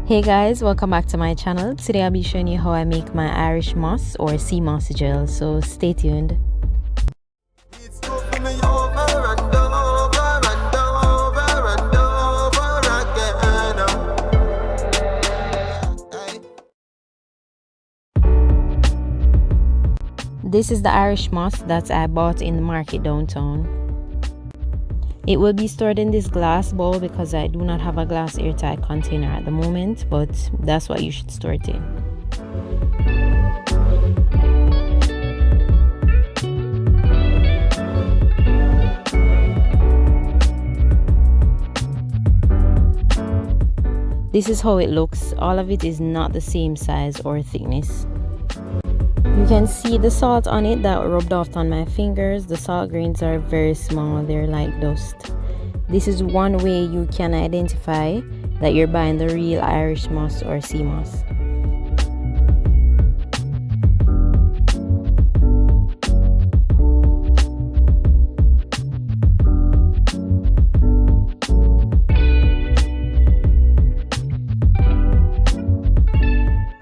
Hey guys, welcome back to my channel. Today I'll be showing you how I make my Irish moss or sea moss gel, so stay tuned. This is the Irish moss that I bought in the market downtown. It will be stored in this glass bowl because I do not have a glass airtight container at the moment, but that's what you should store it in. This is how it looks. All of it is not the same size or thickness. You can see the salt on it that rubbed off on my fingers. The salt grains are very small, they're like dust. This is one way you can identify that you're buying the real Irish moss or sea moss.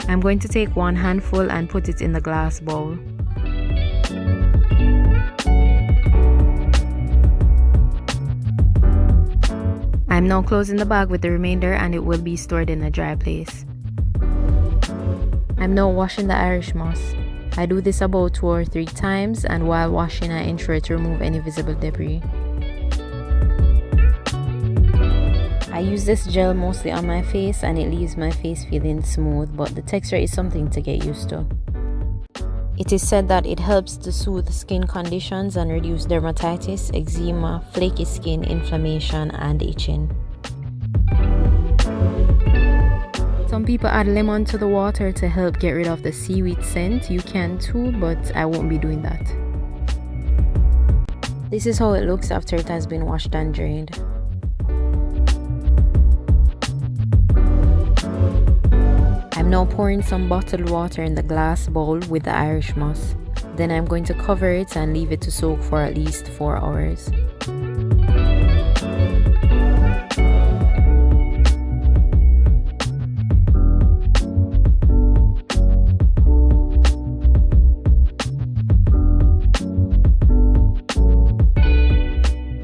I'm going to take one handful and put it in the glass bowl. I'm now closing the bag with the remainder and it will be stored in a dry place. I'm now washing the Irish moss. I do this about 2 or 3 times, and while washing I ensure to remove any visible debris. I use this gel mostly on my face and it leaves my face feeling smooth, but the texture is something to get used to. It is said that it helps to soothe skin conditions and reduce dermatitis, eczema, flaky skin, inflammation, and itching. Some people add lemon to the water to help get rid of the seaweed scent. You can too, but I won't be doing that. This is how it looks after it has been washed and drained. I'm now pouring some bottled water in the glass bowl with the Irish moss. Then I'm going to cover it and leave it to soak for at least 4 hours.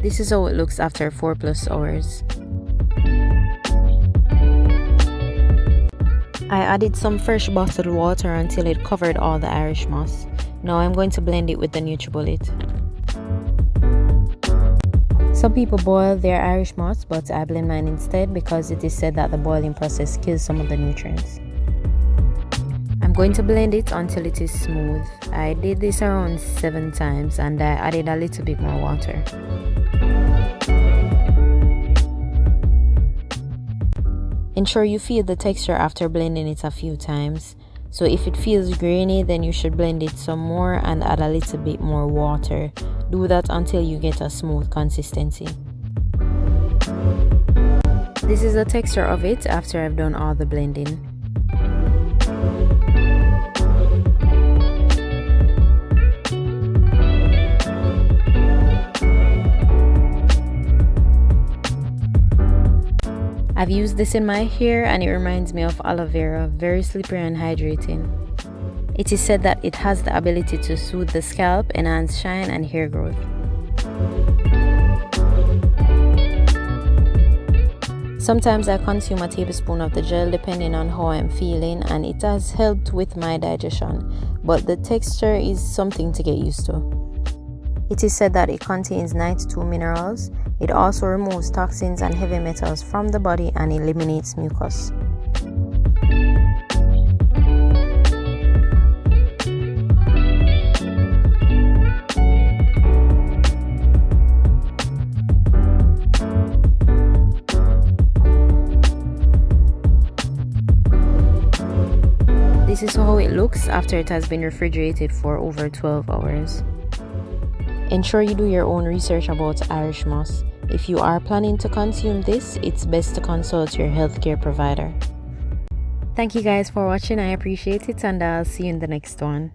This is how it looks after 4+ hours. I added some fresh bottled water until it covered all the Irish moss. Now I'm going to blend it with the NutriBullet. Some people boil their Irish moss, but I blend mine instead because it is said that the boiling process kills some of the nutrients. I'm going to blend it until it is smooth. I did this around 7 times and I added a little bit more water. Ensure you feel the texture after blending it a few times. So if it feels grainy, then you should blend it some more and add a little bit more water. Do that until you get a smooth consistency. This is the texture of it after I've done all the blending. I've used this in my hair and it reminds me of aloe vera, very slippery and hydrating. It is said that it has the ability to soothe the scalp, enhance shine and hair growth. Sometimes I consume a tablespoon of the gel depending on how I'm feeling, and it has helped with my digestion, but the texture is something to get used to. It is said that it contains 92 minerals. It also removes toxins and heavy metals from the body and eliminates mucus. This is how it looks after it has been refrigerated for over 12 hours. Ensure you do your own research about Irish moss. If you are planning to consume this, it's best to consult your healthcare provider. Thank you guys for watching. I appreciate it, and I'll see you in the next one.